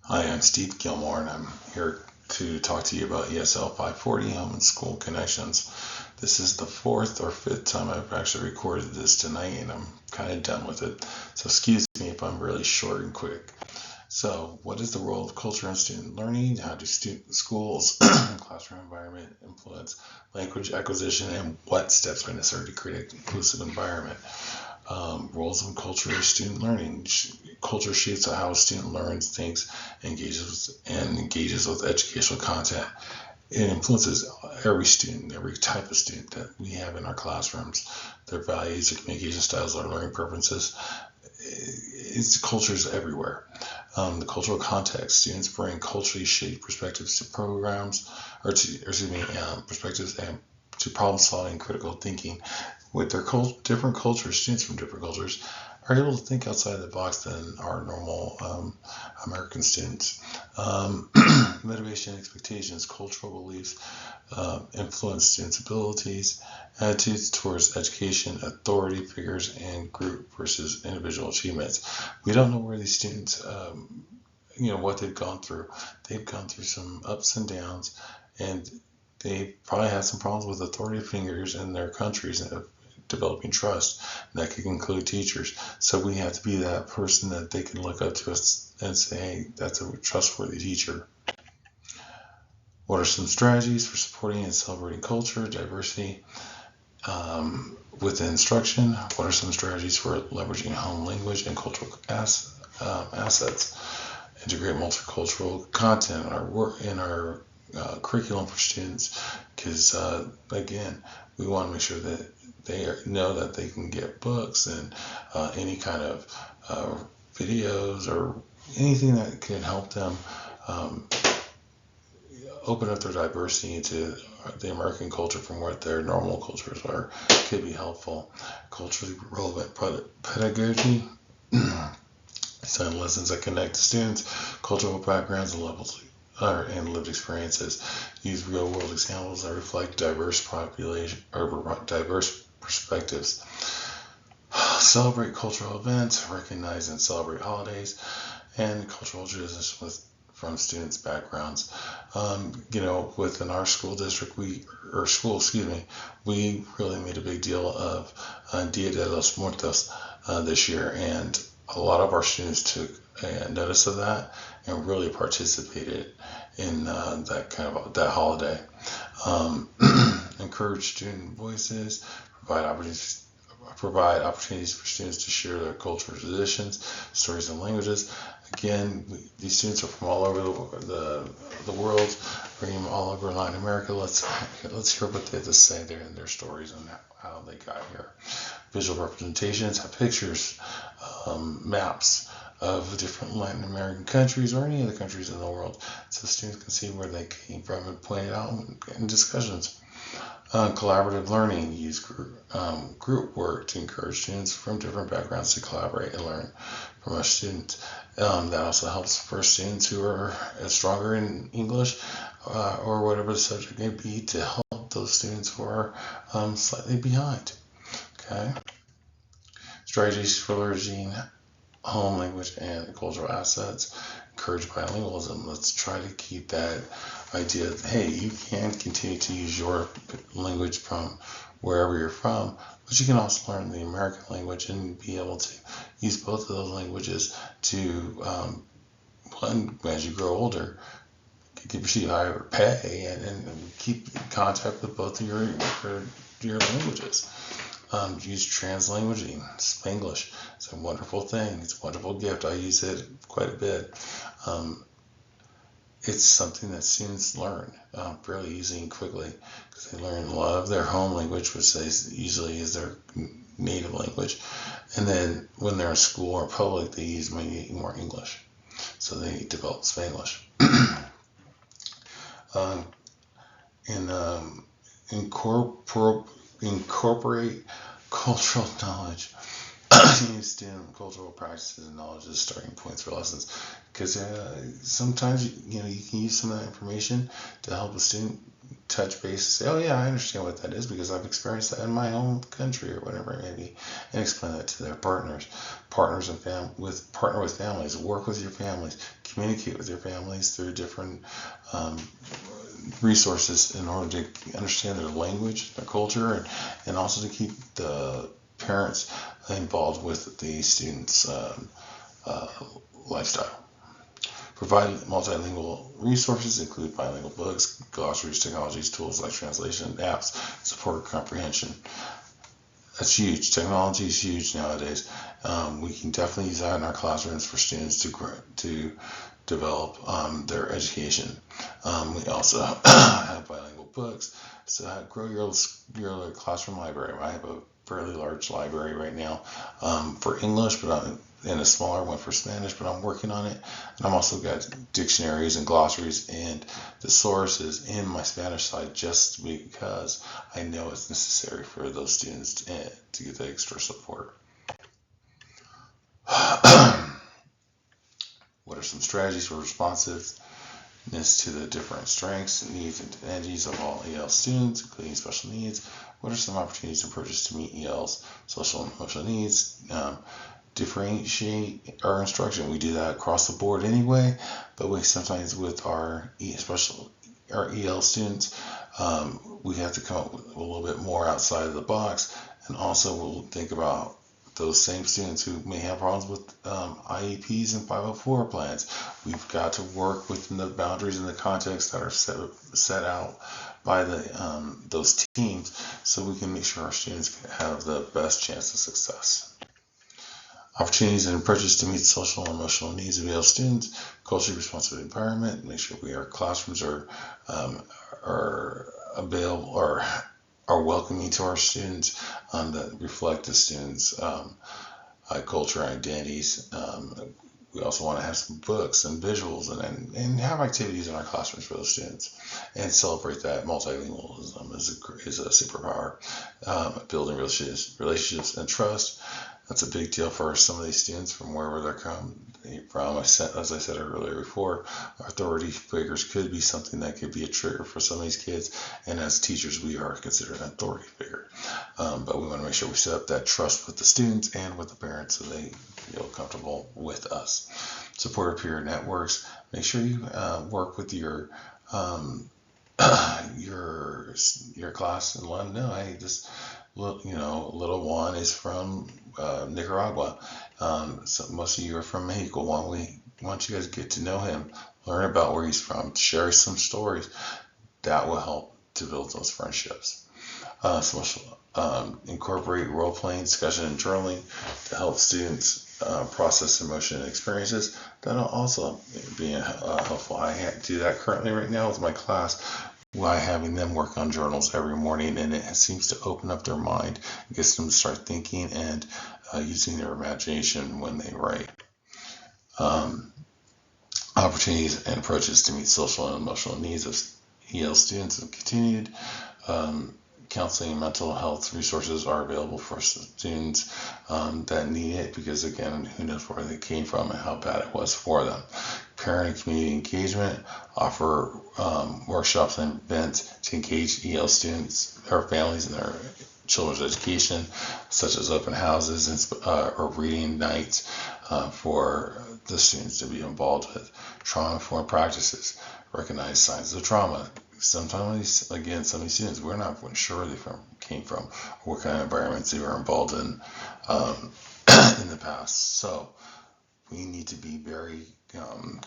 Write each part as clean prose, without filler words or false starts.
Hi, I'm Steve Gilmore, and I'm here to talk to you about ESL 540 Home and School Connections. This is the fourth or fifth time I've actually recorded this tonight, and I'm kind of done with it. So excuse me if I'm really short and quick. So, what is the role of culture in student learning? How do schools and classroom environment influence language acquisition, and what steps are necessary to create an inclusive environment? Roles and culture of student learning. Culture shapes how a student learns, thinks, engages with educational content. It influences every student, every type of student that we have in our classrooms, their values, their communication styles, their learning preferences. It's cultures everywhere. The cultural context. Students bring culturally shaped perspectives to programs, perspectives and to problem solving, critical thinking. With their different cultures, students from different cultures are able to think outside the box than our normal American students. Motivation and expectations, cultural beliefs influence students' abilities, attitudes towards education, authority figures, and group versus individual achievements. We don't know where these students, what they've gone through. They've gone through some ups and downs, and they probably had some problems with authority figures in their countries of developing trust. And that could include teachers. So we have to be that person that they can look up to us and say, hey, that's a trustworthy teacher. What are some strategies for supporting and celebrating culture, diversity within instruction? What are some strategies for leveraging home language and cultural assets? Integrate multicultural content in our curriculum for students, because again, we want to make sure that they know that they can get books and any kind of videos or anything that can help them open up their diversity into the American culture from what their normal cultures are could be helpful. Culturally relevant pedagogy. Design lessons that connect to students, cultural backgrounds, and levels and lived experiences. Use real-world examples that reflect diverse population or diverse perspectives. Celebrate cultural events, recognize and celebrate holidays, and cultural traditions from students' backgrounds. Within our school district, we really made a big deal of Dia de los Muertos this year, and a lot of our students took notice of that and really participated in that holiday. Encourage student voices, provide opportunities for students to share their cultural traditions, stories, and languages. Again, these students are from all over the world, bringing them all over Latin America. Let's hear what they have to say there in their stories and how they got here. Visual representations, have pictures, maps of different Latin American countries or any other countries in the world, so students can see where they came from and point it out in discussions. Collaborative learning, use group work to encourage students from different backgrounds to collaborate and learn from our students. That also helps for students who are stronger in English or whatever the subject may be to help those students who are slightly behind. Okay. Strategies for leveraging home language and cultural assets. Encourage bilingualism. Let's try to keep that idea that, hey, you can continue to use your language from wherever you're from, but you can also learn the American language and be able to use both of those languages to, as you grow older, receive higher pay and keep in contact with both of your languages. Use translanguaging, Spanglish. It's a wonderful thing. It's a wonderful gift. I use it quite a bit. It's something that students learn fairly easily and quickly because they learn a lot of their home language, which they usually is their native language. And then when they're in school or public, they use maybe more English. So they develop Spanglish. Incorporate cultural knowledge. Use student cultural practices and knowledge as starting points for lessons, because sometimes you can use some of that information to help a student touch base and say, oh yeah, I understand what that is because I've experienced that in my own country or whatever it may be, and explain that to their partners and partner with families, work with your families, communicate with your families through different resources in order to understand their language, their culture, and also to keep the parents involved with the students' lifestyle. Provide multilingual resources, include bilingual books, glossaries, technologies, tools like translation, apps, support comprehension. That's huge. Technology is huge nowadays. We can definitely use that in our classrooms for students to develop their education. We also have bilingual books. So grow your classroom library. I have a fairly large library right now for English, and a smaller one for Spanish, but I'm working on it. And I'm also got dictionaries and glossaries and thesaurus in my Spanish side just because I know it's necessary for those students to get the extra support. What are some strategies for responsiveness to the different strengths, needs, and energies of all EL students, including special needs? What are some opportunities and approaches to meet EL's social and emotional needs? Differentiate our instruction. We do that across the board anyway, but we sometimes with our EL students, we have to come up with a little bit more outside of the box, and also we'll think about those same students who may have problems with IEPs and 504 plans. We've got to work within the boundaries and the context that are set out by those teams, so we can make sure our students have the best chance of success. Opportunities and approaches to meet social and emotional needs of EL students, culturally responsive environment, make sure our classrooms are available or are welcoming to our students that reflect the students' culture and identities. We also want to have some books and visuals and have activities in our classrooms for those students and celebrate that multilingualism is a superpower. Building relationships and trust. That's a big deal for some of these students from wherever they're coming from. As I said earlier before, authority figures could be something that could be a trigger for some of these kids. And as teachers, we are considered an authority figure. But we want to make sure we set up that trust with the students and with the parents so they feel comfortable with us. Support peer networks. Make sure you work with your class and let them know, hey, this little Juan is from Nicaragua. So most of you are from Mexico. Why don't you guys get to know him, learn about where he's from, share some stories. That will help to build those friendships. Incorporate role-playing, discussion, and journaling to help students process emotion and experiences. That'll also be helpful. I do that currently right now with my class by having them work on journals every morning, and it seems to open up their mind, gets them to start thinking and using their imagination when they write. Opportunities and approaches to meet social and emotional needs of EL students and continued counseling and mental health resources are available for students that need it, because again, who knows where they came from and how bad it was for them. Parent and community engagement, offer workshops and events to engage EL students or families in their children's education, such as open houses or reading nights for the students to be involved with. Trauma-informed practices, recognize signs of trauma. Sometimes, again, some of these students, we're not sure where they came from or what kind of environments they were involved in the past. So we need to be very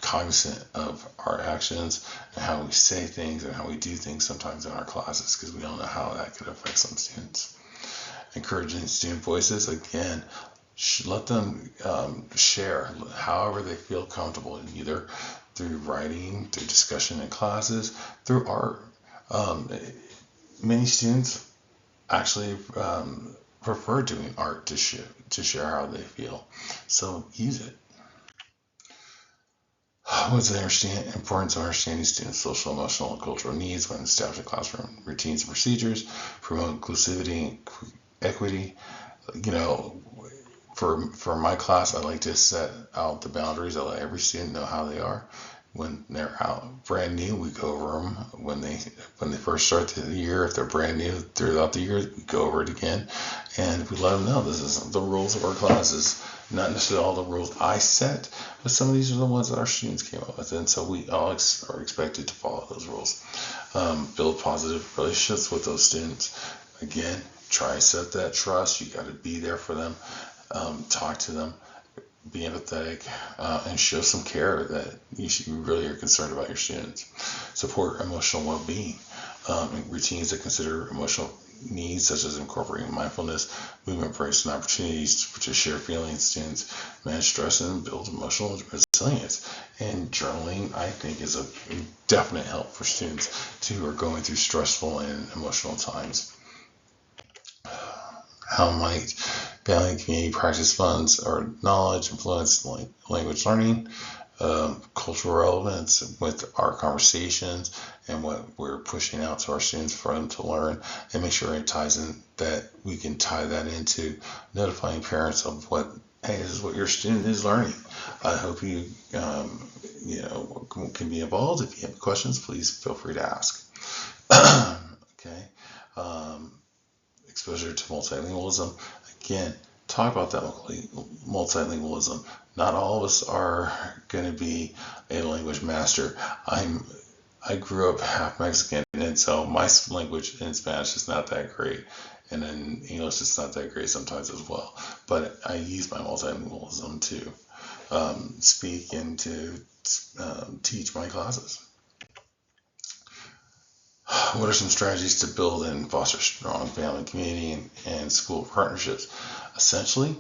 cognizant of our actions and how we say things and how we do things sometimes in our classes, because we don't know how that could affect some students. Encouraging student voices, again, let them share however they feel comfortable, either through writing, through discussion in classes, through art. Many students actually prefer doing art to share how they feel, so use it. What's the importance of understanding students' social, emotional, and cultural needs when establishing classroom routines and procedures? Promote inclusivity and equity. For my class, I like to set out the boundaries. I let every student know how they are. When they're out brand new, we go over them. When they first start the year, if they're brand new throughout the year, we go over it again, and we let them know this is the rules of our classes. Not necessarily all the rules I set, but some of these are the ones that our students came up with, and so we all are expected to follow those rules. Build positive relationships with those students. Again, try to set that trust. You got to be there for them. Talk to them. Be empathetic, and show some care that you really are concerned about your students. Support emotional well-being. Routines that consider emotional needs, such as incorporating mindfulness, movement breaks, and opportunities to share feelings. Students manage stress and build emotional resilience. And journaling, I think, is a definite help for students who are going through stressful and emotional times. How might family and community practice funds or knowledge influence language learning? Cultural relevance with our conversations and what we're pushing out to our students for them to learn, and make sure it ties in, that we can tie that into notifying parents of what, hey, this is what your student is learning. I hope you can be involved. If you have questions, please feel free to ask. Okay. Exposure to multilingualism. Again, talk about that multilingualism. Not all of us are going to be a language master. I grew up half Mexican, and so my language in Spanish is not that great, and in English it's not that great sometimes as well. But I use my multilingualism to speak and to teach my classes. What are some strategies to build and foster strong family, community, and school partnerships? Essentially,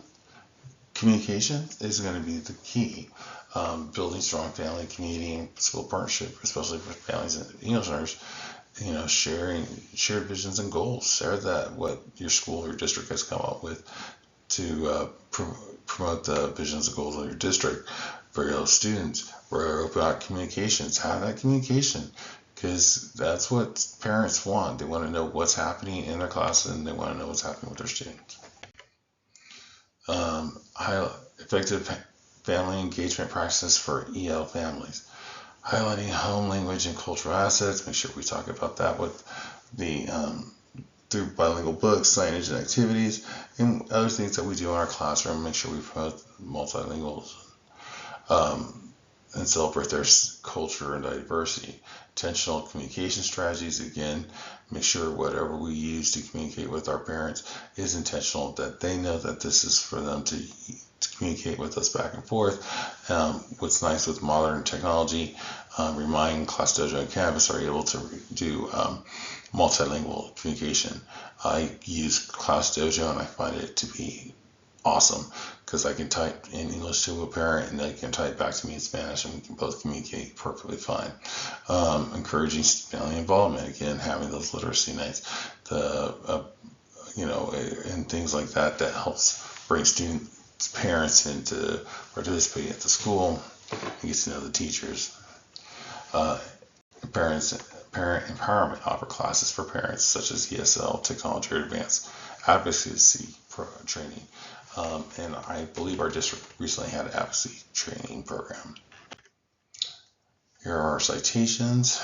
communication is going to be the key. Building strong family, community, and school partnership, especially for families and English learners. Sharing shared visions and goals. Share that what your school or district has come up with to promote the visions and goals of your district. For your students, we're open about communications. Have that communication, because that's what parents want. They want to know what's happening in their class, and they want to know what's happening with their students. Effective family engagement practices for EL families. Highlighting home language and cultural assets. Make sure we talk about that with the through bilingual books, signage, and activities, and other things that we do in our classroom. Make sure we promote multilingualism. And celebrate their culture and diversity. Intentional communication strategies. Again, make sure whatever we use to communicate with our parents is intentional, that they know that this is for them to communicate with us back and forth. What's nice with modern technology, Remind, ClassDojo, and Canvas are able to do multilingual communication. I use ClassDojo, and I find it to be awesome, because I can type in English to a parent and they can type back to me in Spanish, and we can both communicate perfectly fine. Encouraging family involvement, again, having those literacy nights, and things like that helps bring parents in to participate at the school and get to know the teachers. Parent empowerment, offer classes for parents such as ESL, technology, or advanced advocacy training. And I believe our district recently had an advocacy training program. Here are our citations.